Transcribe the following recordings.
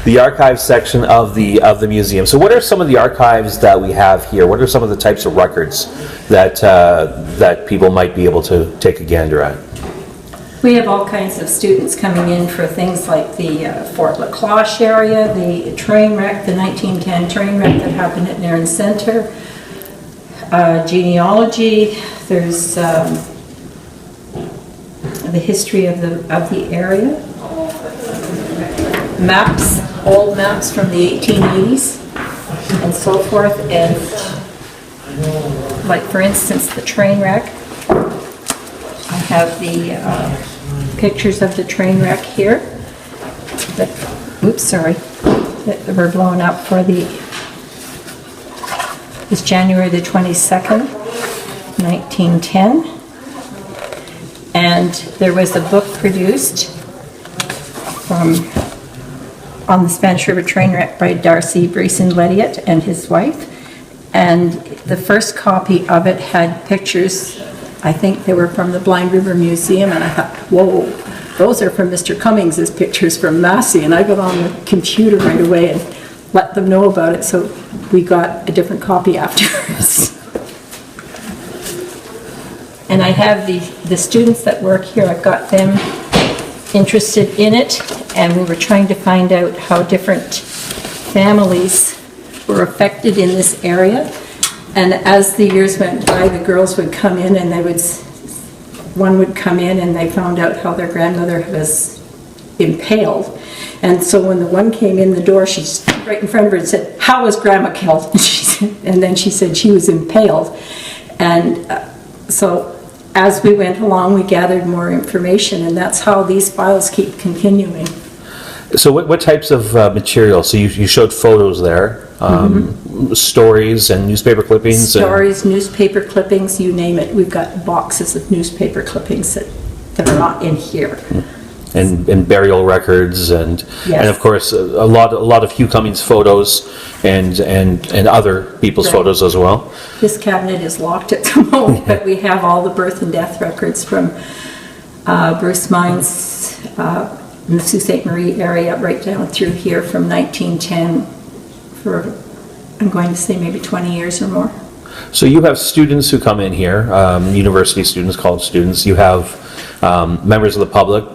the archive section of the museum. So what are some of the archives that we have here? What are some of the types of records that that people might be able to take a gander at? We have all kinds of students coming in for things like the Fort LaCloche area, the train wreck, the 1910 train wreck that happened at Nairn Center, genealogy. There's the history of the area, maps, old maps from the 1880s, and so forth. And like for instance, the train wreck. I have the pictures of the train wreck here. That were blown up for it's January the 22nd, 1910. And there was a book produced on the Spanish River train wreck by Darcy BRASON-LEDTETT and his wife. And the first copy of it had pictures. I think they were from the Blind River Museum, and I thought, whoa, those are from Mr. Cummings' pictures from Massey. And I got on the computer right away and let them know about it, so we got a different copy afterwards. And I have the students that work here, I've got them interested in it, and we were trying to find out how different families were affected in this area. And as the years went by, the girls would come in and one would come in and they found out how their grandmother was impaled. And so when the one came in the door, she stood right in front of her and said, "How was Grandma killed?" And then she said she was impaled. And so as we went along, we gathered more information, and that's how these files keep continuing. So what types of material? So you showed photos there, stories and newspaper clippings? Stories, newspaper clippings, you name it. We've got boxes of newspaper clippings that are not in here. And burial records and yes. And of course a lot of Hugh Cummings photos and other people's photos as well. This cabinet is locked at the moment, but we have all the birth and death records from Bruce Mines in the Sault Ste. Marie area right down through here from 1910 for, I'm going to say, maybe 20 years or more. So you have students who come in here, university students, college students. You have members of the public,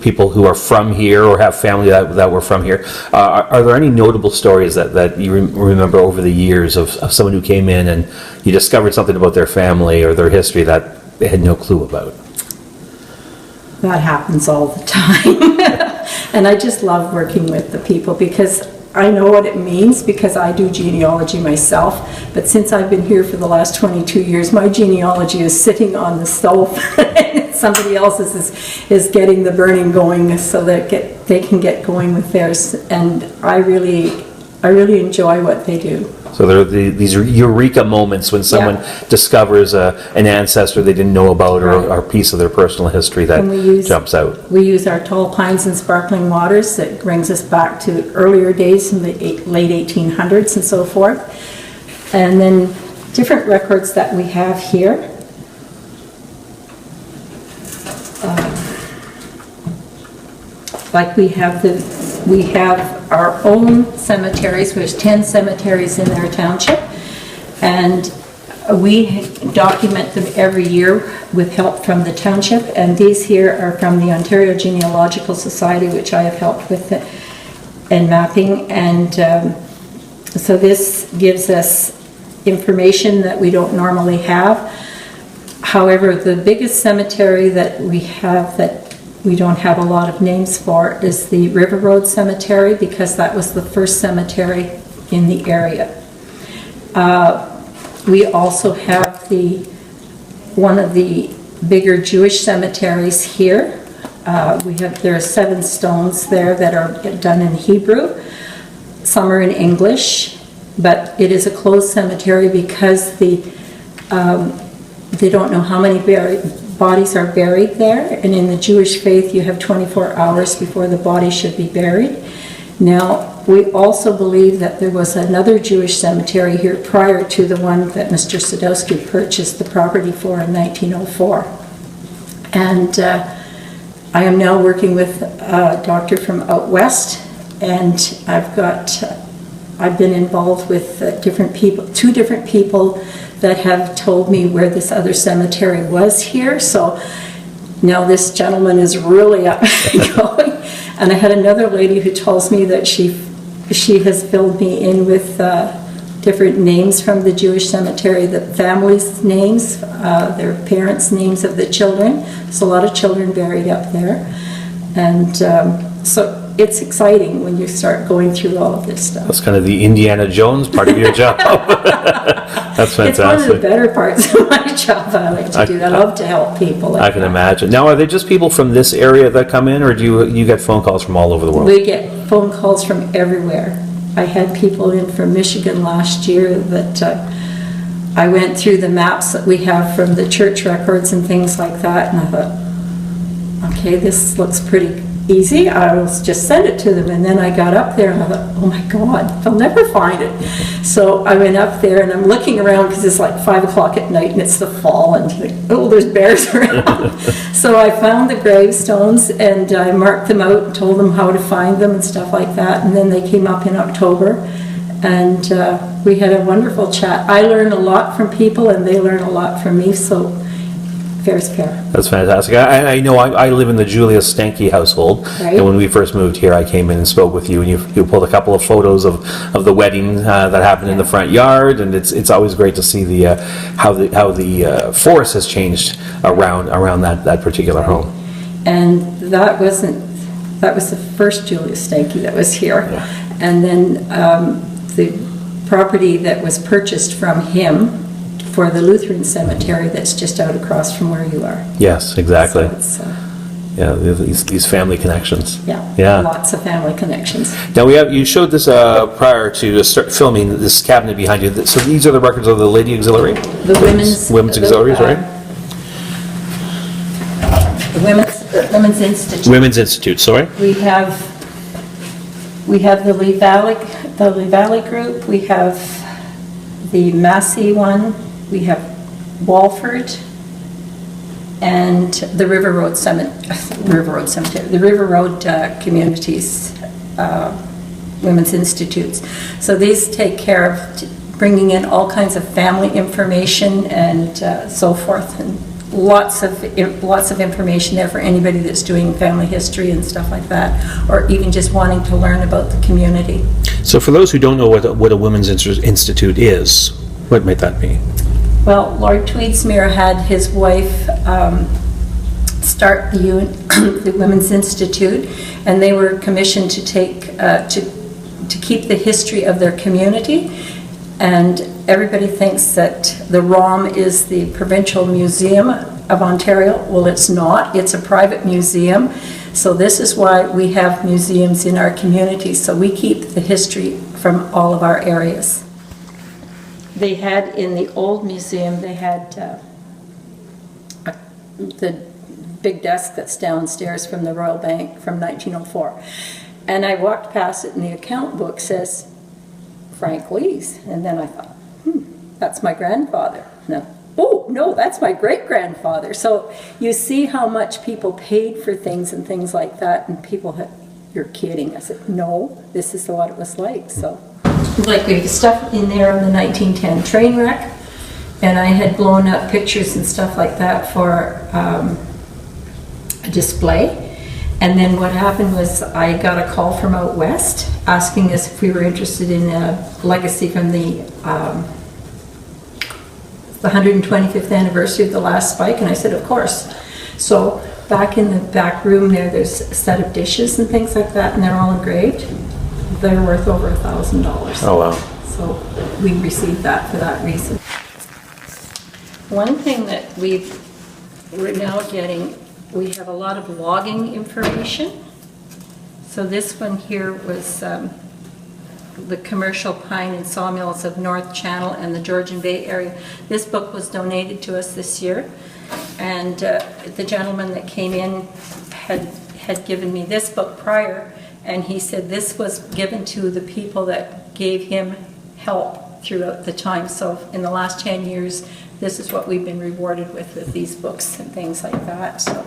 people who are from here or have family that were from here. Are there any notable stories that you remember over the years of someone who came in and you discovered something about their family or their history that they had no clue about? That happens all the time. And I just love working with the people because I know what it means because I do genealogy myself, but since I've been here for the last 22 years, my genealogy is sitting on the stove and somebody else is getting the burning going so that they can get going with theirs, and I really enjoy what they do. So there are these eureka moments when someone discovers an ancestor they didn't know about or a piece of their personal history that jumps out. We use our tall pines and sparkling waters that brings us back to earlier days in the late 1800s and so forth. And then different records that we have here. Like we have our own cemeteries. There's 10 cemeteries in our township, and we document them every year with help from the township, and these here are from the Ontario Genealogical Society, which I have helped with in mapping, and so this gives us information that we don't normally have. However, the biggest cemetery that we have that we don't have a lot of names for is the River Road Cemetery, because that was the first cemetery in the area. We also have one of the bigger Jewish cemeteries here. There are 7 stones there that are done in Hebrew. Some are in English, but it is a closed cemetery because they don't know how many bodies are buried there, and in the Jewish faith you have 24 hours before the body should be buried. Now, we also believe that there was another Jewish cemetery here prior to the one that Mr. Sadowski purchased the property for in 1904. And I am now working with a doctor from out west And I've been involved with different people, 2 different people that have told me where this other cemetery was here. So now this gentleman is really up and going. And I had another lady who tells me that she has filled me in with different names from the Jewish cemetery, the families' names, their parents' names of the children. There's a lot of children buried up there. And so it's exciting when you start going through all of this stuff. That's kind of the Indiana Jones part of your job. That's fantastic. It's one of the better parts of my job. I like to do that. I love to help people. Like I can imagine. Now, are they just people from this area that come in, or do you get phone calls from all over the world? We get phone calls from everywhere. I had people in from Michigan last year that I went through the maps that we have from the church records and things like that, and I thought, okay, this looks pretty easy. I will just send it to them. And then I got up there and I thought, oh my God, they'll never find it. So I went up there and I'm looking around because it's like 5 o'clock at night and it's the fall and oh, there's bears around. So I found the gravestones and I marked them out and told them how to find them and stuff like that. And then they came up in October and we had a wonderful chat. I learn a lot from people and they learn a lot from me. So fair's fair. That's fantastic. I know I live in the Julia Stanky household, right. And when we first moved here, I came in and spoke with you, and you pulled a couple of photos of the wedding that happened in the front yard, and it's always great to see how the forest has changed around that particular home. And that was the first Julia Stanky that was here, yeah. And then the property that was purchased from him for the Lutheran cemetery that's just out across from where you are. Yes, exactly. So yeah, these family connections. Yeah, lots of family connections. Now you showed this prior to start filming this cabinet behind you. So these are the records of the Lady Auxiliary? The women's auxiliaries, right? The Women's Institute. Women's Institute, sorry. We have the Lee Valley group, we have the Massey one, we have Walford, and the River Road Cemetery, the River Road Communities Women's Institutes. So these take care of bringing in all kinds of family information and so forth, and lots of information there for anybody that's doing family history and stuff like that, or even just wanting to learn about the community. So for those who don't know what a Women's Institute is, what might that be? Well, Lord Tweedsmuir had his wife start the Women's Institute, and they were commissioned to take to keep the history of their community. And everybody thinks that the ROM is the Provincial Museum of Ontario. Well, it's not. It's a private museum. So this is why we have museums in our community. So we keep the history from all of our areas. They had, in the old museum, they had the big desk that's downstairs from the Royal Bank from 1904. And I walked past it, and the account book says, Frank Lees. And then I thought, that's my grandfather. No. Oh, no, that's my great-grandfather. So you see how much people paid for things and things like that, and people had, you're kidding. I said, no, this is what it was like. So, like, we have stuff in there on the 1910 train wreck, and I had blown up pictures and stuff like that for a display. And then what happened was I got a call from out west asking us if we were interested in a legacy from the 125th anniversary of the last spike, and I said, of course. So back in the back room there's a set of dishes and things like that, and they're all engraved. They're worth over $1,000. Oh, wow. So we received that for that reason. One thing that we're now getting, we have a lot of logging information. So this one here was the commercial pine and sawmills of North Channel and the Georgian Bay area. This book was donated to us this year, and the gentleman that came in had given me this book prior, and he said this was given to the people that gave him help throughout the time. So in the last 10 years, this is what we've been rewarded with these books and things like that. So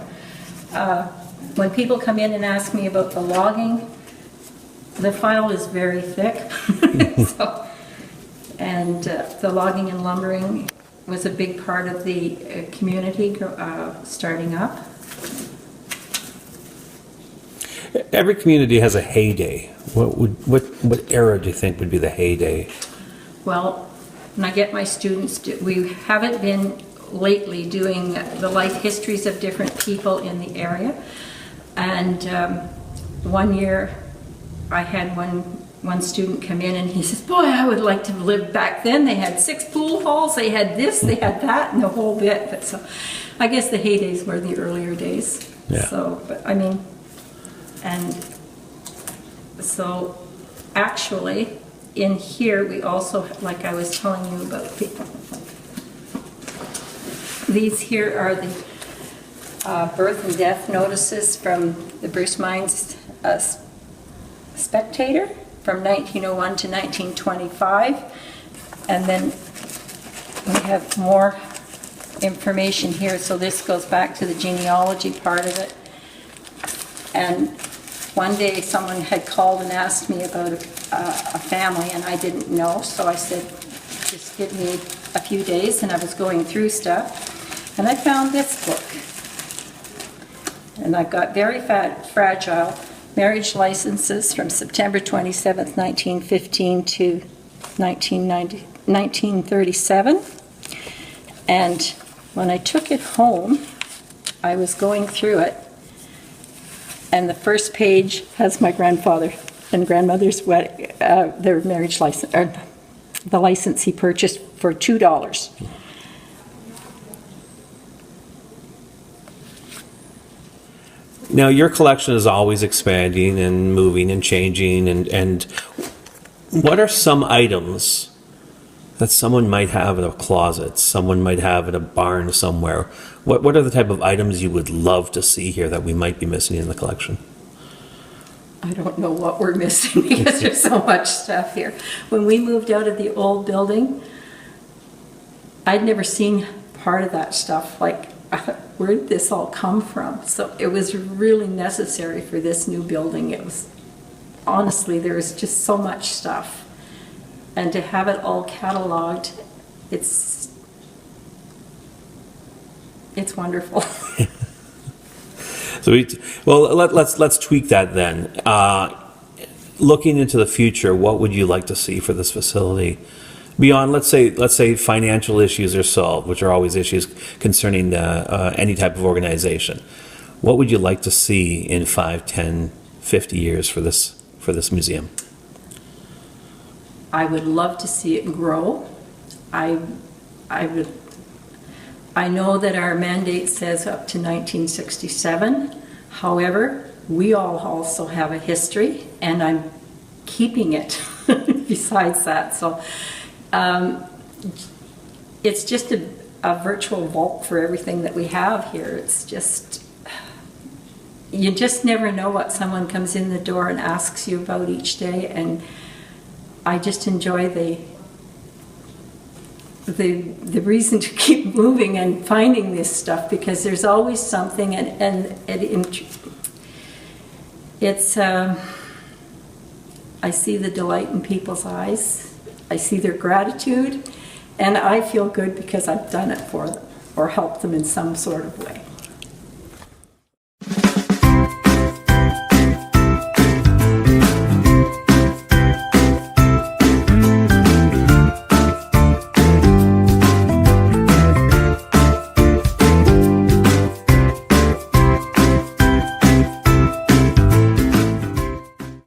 when people come in and ask me about the logging, The file is very thick. So, and the logging and lumbering was a big part of the community starting up. Every community has a heyday. What era do you think would be the heyday? Well, when I get my students, we haven't been lately doing the life histories of different people in the area. And one year I had one student come in and he says, boy, I would like to live back then. They had 6 pool halls, they had this, they had that, and the whole bit. But so I guess the heydays were the earlier days. Yeah. So, but I mean, and so actually in here we also, like I was telling you about, these here are the birth and death notices from the Bruce Mines Spectator from 1901 to 1925. And then we have more information here. So this goes back to the genealogy part of it. And one day someone had called and asked me about a family and I didn't know. So I said, just give me a few days, and I was going through stuff. And I found this book. And I've got very fragile marriage licenses from September 27th, 1915 to 1937. And when I took it home, I was going through it, and the first page has my grandfather and grandmother's their marriage license, or the license he purchased for $2. Now, your collection is always expanding and moving and changing, and what are some items that someone might have in a closet, someone might have in a barn somewhere? What are the type of items you would love to see here that we might be missing in the collection? I don't know what we're missing because there's so much stuff here. When we moved out of the old building, I'd never seen part of that stuff. Like, where did this all come from? So it was really necessary for this new building. It was, honestly, there was just so much stuff. And to have it all cataloged, it's wonderful. So let's tweak that then. Looking into the future, what would you like to see for this facility? Beyond, let's say financial issues are solved, which are always issues concerning any type of organization. What would you like to see in 5, 10, 50 years for this museum? I would love to see it grow. I know that our mandate says up to 1967. However, we all also have a history, and I'm keeping it besides that. So it's just a virtual vault for everything that we have here. It's just, you just never know what someone comes in the door and asks you about each day, and I just enjoy the reason to keep moving and finding this stuff, because there's always something, and it's I see the delight in people's eyes, I see their gratitude, and I feel good because I've done it for them or helped them in some sort of way.